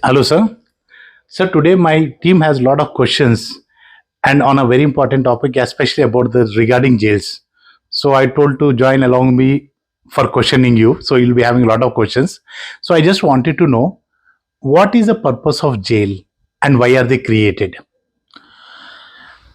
Hello, sir. Sir, today my team has a lot of questions and on a very important topic, especially about the regarding jails. So I told to join along me for questioning you. So you'll be having a lot of questions. So I just wanted to know what is the purpose of jail and why are they created?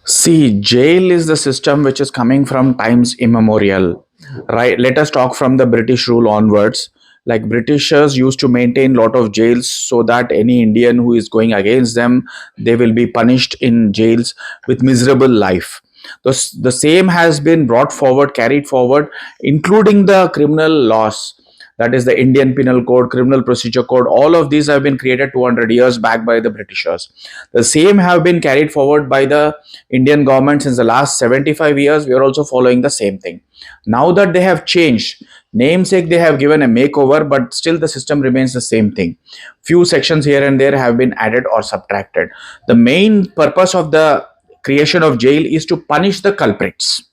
See, jail is the system which is coming from times immemorial, right? Let us talk from the British rule onwards. Like Britishers used to maintain lot of jails so that any Indian who is going against them, they will be punished in jails with miserable life. The same has been brought forward, carried forward, including the criminal laws. That is the Indian Penal Code, Criminal Procedure Code. All of these have been created 200 years back by the Britishers. The same have been carried forward by the Indian government since the last 75 years. We are also following the same thing. Now that they have changed, namesake they have given a makeover, but still the system remains the same thing. Few sections here and there have been added or subtracted. The main purpose of the creation of jail is to punish the culprits.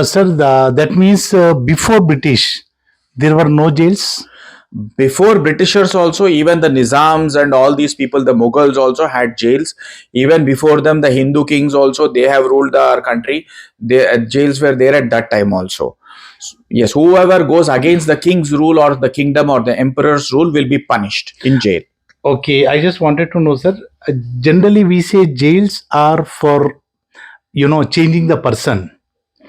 Sir, that means before British, there were no jails. Before Britishers also, even the Nizams and all these people, the Mughals also had jails. Even before them, the Hindu kings also, they have ruled our country. Jails were there at that time also. Yes, whoever goes against the king's rule or the kingdom or the emperor's rule will be punished in jail. Okay, I just wanted to know, sir. Generally, we say jails are for changing the person.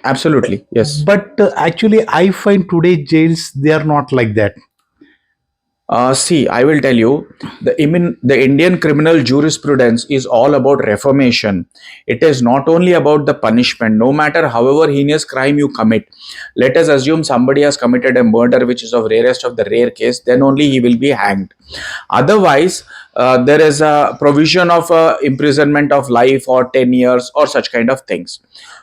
Absolutely, yes. But actually, I find today jails they are not like that. See, I will tell you, the Indian criminal jurisprudence is all about reformation. It is not only about the punishment, no matter however heinous crime you commit. Let us assume somebody has committed a murder, which is of rarest of the rare case, then only he will be hanged. Otherwise, there is a provision of imprisonment of life or 10 years or such kind of things.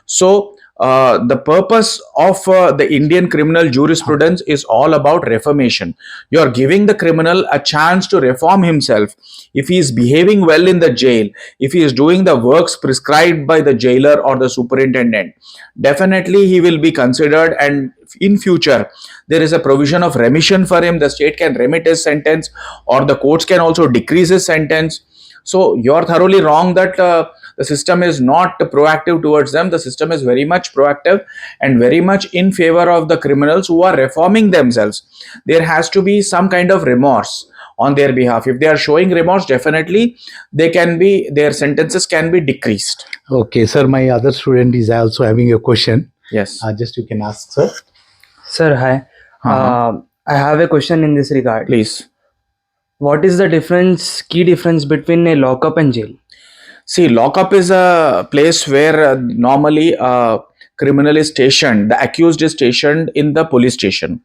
So, the purpose of the Indian criminal jurisprudence is all about reformation. You are giving the criminal a chance to reform himself. If he is behaving well in the jail, if he is doing the works prescribed by the jailer or the superintendent, definitely he will be considered, and in future there is a provision of remission for him. The state can remit his sentence or the courts can also decrease his sentence. So you're thoroughly wrong that the system is not proactive towards them. The system is very much proactive and very much in favor of the criminals who are reforming themselves. There has to be some kind of remorse on their behalf. If they are showing remorse, definitely their sentences can be decreased. Okay, sir. My other student is also having a question. Yes. Just you can ask, sir. Sir, hi. I have a question in this regard. Please. What is the key difference between a lockup and jail? See, lockup is a place where normally a criminal is stationed, the accused is stationed in the police station,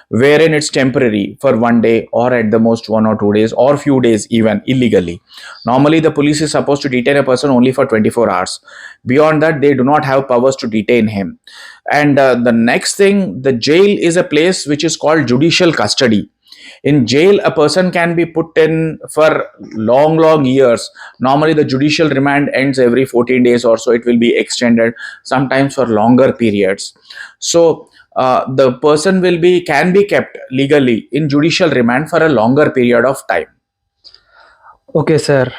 wherein it's temporary for 1 day or at the most 1 or 2 days or few days even illegally. Normally, the police is supposed to detain a person only for 24 hours. Beyond that, they do not have powers to detain him. And the next thing, the jail is a place which is called judicial custody. In jail, a person can be put in for long years. Normally, the judicial remand ends every 14 days or so. It will be extended sometimes for longer periods. So, the person can be kept legally in judicial remand for a longer period of time. Okay, sir.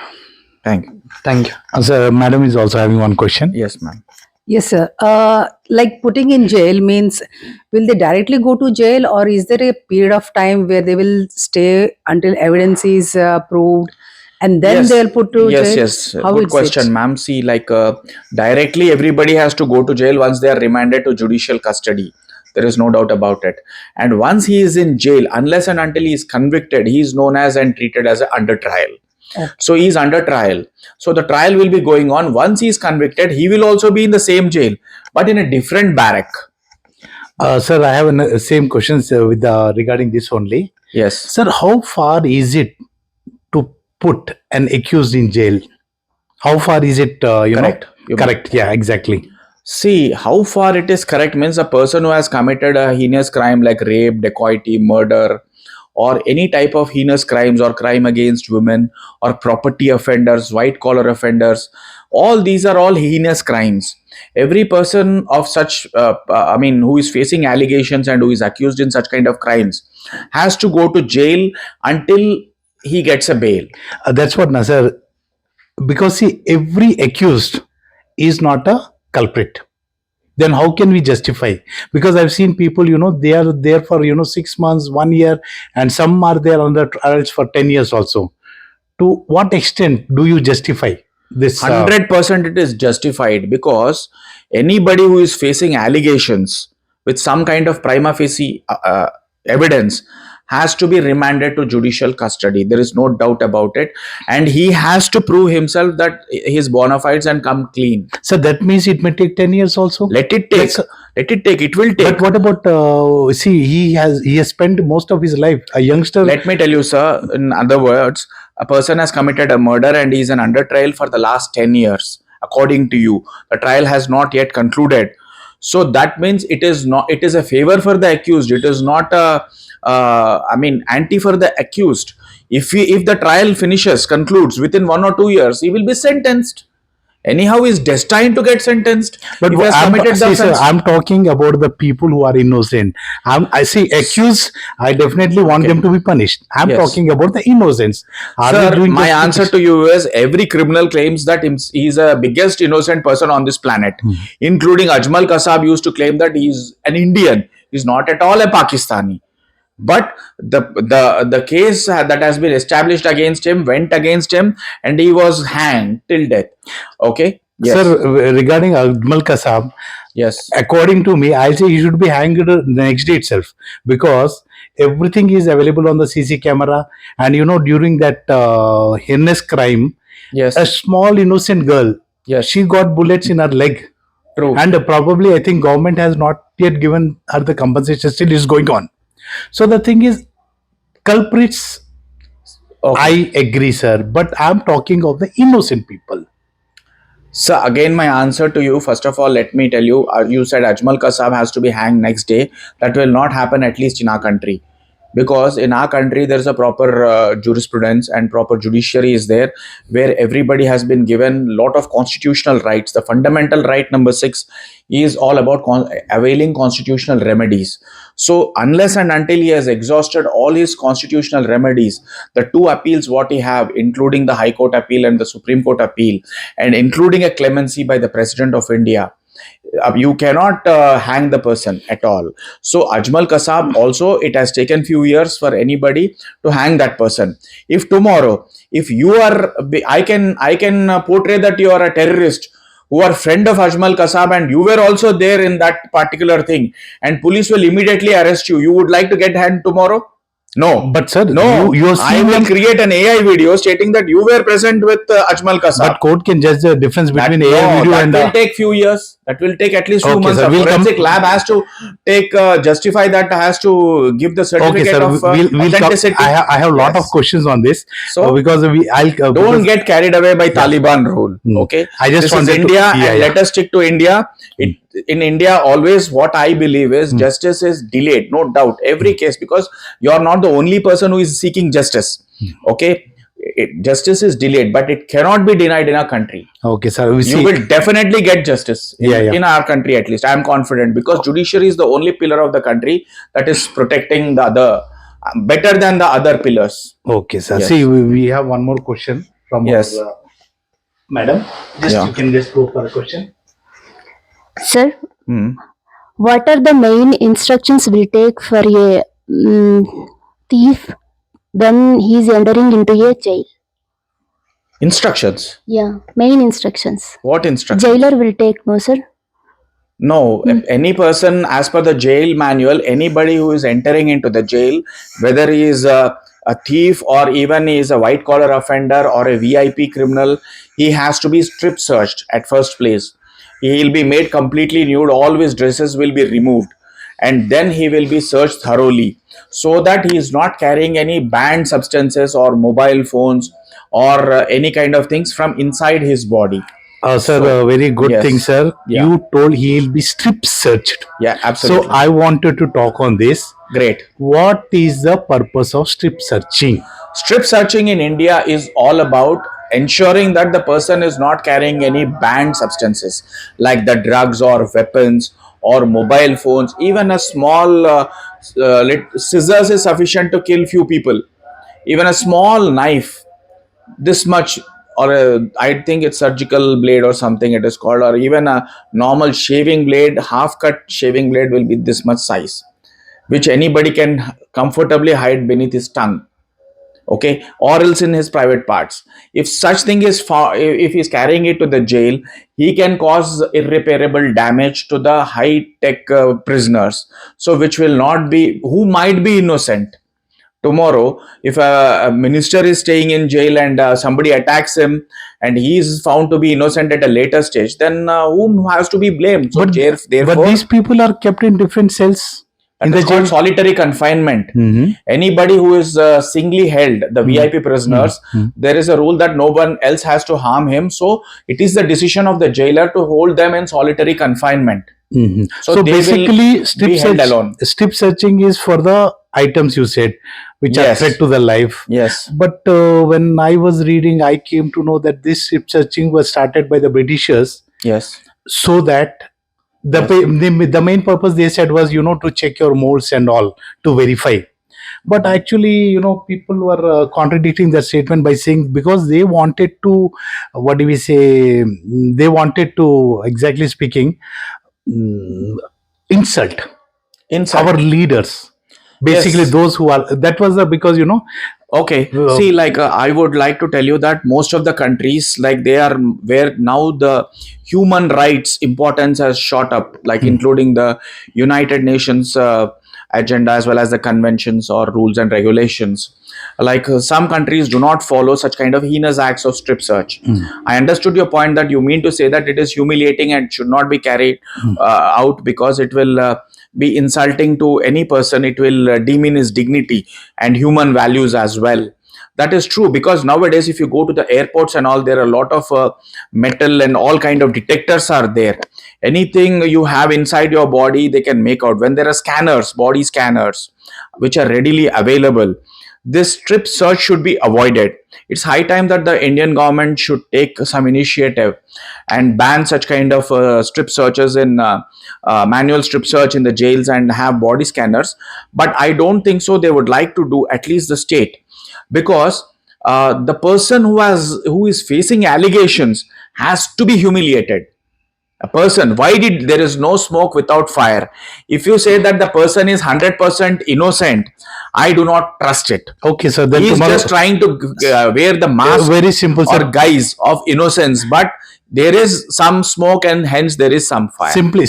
Thank you. Thank you. Sir, madam is also having one question. Yes, ma'am. Yes, sir. Like putting in jail means will they directly go to jail, or is there a period of time where they will stay until evidence is proved and then Yes, they'll put to yes, jail? yes. How Good is question, it? ma'am. See, like directly everybody has to go to jail once they are remanded to judicial custody. There is no doubt about it. And once he is in jail, unless and until he is convicted, he is known as and treated as a under trial. Okay. So he is under trial. So the trial will be going on. Once he is convicted, he will also be in the same jail, but in a different barrack. Sir, I have same questions with regarding this only. Yes. Sir, how far is it to put an accused in jail? How far is it? Correct. Correct. Yeah, exactly. See, how far it is correct means a person who has committed a heinous crime like rape, dacoity, murder, or any type of heinous crimes or crime against women or property offenders, white collar offenders, all these are all heinous crimes. Every person of such, who is facing allegations and who is accused in such kind of crimes has to go to jail until he gets a bail. That's what Nasser. Because see, every accused is not a culprit. Then how can we justify? Because I've seen people, they are there for 6 months, 1 year, and some are there under trials for 10 years also. To what extent do you justify this? 100% it is justified, because anybody who is facing allegations with some kind of prima facie evidence has to be remanded to judicial custody. There is no doubt about it, and he has to prove himself that his bona fides and come clean. So that means it may take 10 years also. Let it take. Let it take. It will take. But what about see? He has spent most of his life a youngster. Let me tell you, sir. In other words, a person has committed a murder and he is under trial for the last 10 years. According to you, the trial has not yet concluded. So that means it is not. It is a favor for the accused. It is not a. Anti for the accused. If the trial finishes, concludes within 1 or 2 years, he will be sentenced. Anyhow, he is destined to get sentenced. But if he has committed the sir, offense. I'm talking about the people who are innocent. I see accused. I definitely want them to be punished. I'm Yes. talking about the innocents. Are they Sir, doing my just answer to you is every criminal claims that he is a biggest innocent person on this planet, including Ajmal Kasab used to claim that he is an Indian. He is not at all a Pakistani. But the case that has been established against him went against him, and he was hanged till death. Okay. Yes. Sir, regarding Ajmal Kasab, Yes. according to me, I say he should be hanged the next day itself, because everything is available on the CC camera. And during that heinous crime, Yes. a small innocent girl, Yes. she got bullets in her leg. True. And probably I think government has not yet given her the compensation. Still is going on. So the thing is, culprits, Okay. I agree, sir, but I'm talking of the innocent people. So again, my answer to you, first of all, let me tell you, you said Ajmal Kasab has to be hanged next day. That will not happen, at least in our country. Because in our country, there's a proper jurisprudence and proper judiciary is there, where everybody has been given a lot of constitutional rights. The fundamental right number 6 is all about availing constitutional remedies. So unless and until he has exhausted all his constitutional remedies, the 2 appeals what he have, including the High Court appeal and the Supreme Court appeal, and including a clemency by the President of India, you cannot hang the person at all. So Ajmal Kasab also, it has taken few years for anybody to hang that person. If tomorrow, if you are, I can portray that you are a terrorist who are friend of Ajmal Kasab and you were also there in that particular thing, and police will immediately arrest you. You would like to get hanged tomorrow? No. But sir, No, you are I seeing will them. create an AI video stating that you were present with Ajmal Kasab. But court can judge the difference between No, AI video that and will take few years. That will take at least few Okay, months. sir, A we'll come- forensic lab has to take justify that, has to give the Okay, certificate sir. of We'll come. authenticity. I have a lot of Yes. questions on this. So, Because I'll Don't because- get carried away by Taliban rule. Hmm. Okay, I just this is wanted to- India, yeah, and yeah. let us stick to India. In India, always what I believe is justice is delayed, no doubt. Every case, because you are not the only person who is seeking justice. Okay, justice is delayed, but it cannot be denied in our country. Okay, sir. We You see. will definitely get justice Yeah. in our country, at least I am confident, because judiciary is the only pillar of the country that is protecting the other better than the other pillars. Okay, sir. Yes. See, we have one more question from Yes. our madam. Yeah. You can just go for a question. Sir, Hmm. what are the main instructions we take for a thief when he is entering into a jail? Instructions. Yeah, main instructions. What instructions? Jailer will take, no, sir? No, if any person, as per the jail manual, anybody who is entering into the jail, whether he is a thief or even he is a white collar offender or a VIP criminal, he has to be strip searched at first place. He will be made completely nude, all his dresses will be removed, and then he will be searched thoroughly, so that he is not carrying any banned substances or mobile phones or any kind of things from inside his body. Sir, So, very good yes. thing, sir. Yeah. You told he will be strip searched. Yeah, absolutely. So I wanted to talk on this. Great. What is the purpose of strip searching? Strip searching in India is all about ensuring that the person is not carrying any banned substances like the drugs or weapons or mobile phones. Even a small scissors is sufficient to kill few people. even a small knife, this much, or I think it's surgical blade or something it is called, or even a normal shaving blade, half cut shaving blade will be this much size, which anybody can comfortably hide beneath his tongue, okay, or else in his private parts. If such thing is if he's carrying it to the jail, he can cause irreparable damage to the high tech prisoners, so which will not be, who might be innocent. Tomorrow if a minister is staying in jail and somebody attacks him and he is found to be innocent at a later stage, then whom has to be blamed? So But therefore these people are kept in different cells in that the is jail. called solitary confinement. Mm-hmm. Anybody who is singly held, the VIP prisoners, there is a rule that no one else has to harm him. So it is the decision of the jailer to hold them in solitary confinement. Mm-hmm. So So they basically, will be held alone. strip searching is for the items you said, which are Yes. threat to the life. Yes. But when I was reading, I came to know that this strip searching was started by the Britishers, Yes. so that Yes. the main purpose they said was, to check your molds and all, to verify. But actually, people were contradicting that statement by saying, because they wanted to, what do we say, they wanted to, exactly speaking, mm, insult Insult. our leaders, basically Yes. those who are, that was the, because Okay. uh, See, like I would like to tell you that most of the countries, like they are where now the human rights importance has shot up, like including the United Nations agenda as well as the conventions or rules and regulations. Like some countries do not follow such kind of heinous acts of strip search. I understood your point that you mean to say that it is humiliating and should not be carried out because it will be insulting to any person. It will demean his dignity and human values as well. That is true, because nowadays if you go to the airports and all, there are a lot of metal and all kind of detectors are there. Anything you have inside your body they can make out. When there are scanners, body scanners, which are readily available, this strip search should be avoided. It's high time that the Indian government should take some initiative and ban such kind of strip searches in manual strip search in the jails and have body scanners. But I don't think so they would like to do, at least the state, because the person who is facing allegations has to be humiliated. A person, why did there is no smoke without fire? If you say that the person is 100% innocent, I do not trust it. okay, so then He is tomorrow, just trying to wear the mask very simple, or sir. guise of innocence, but there is some smoke and hence there is some fire. Simply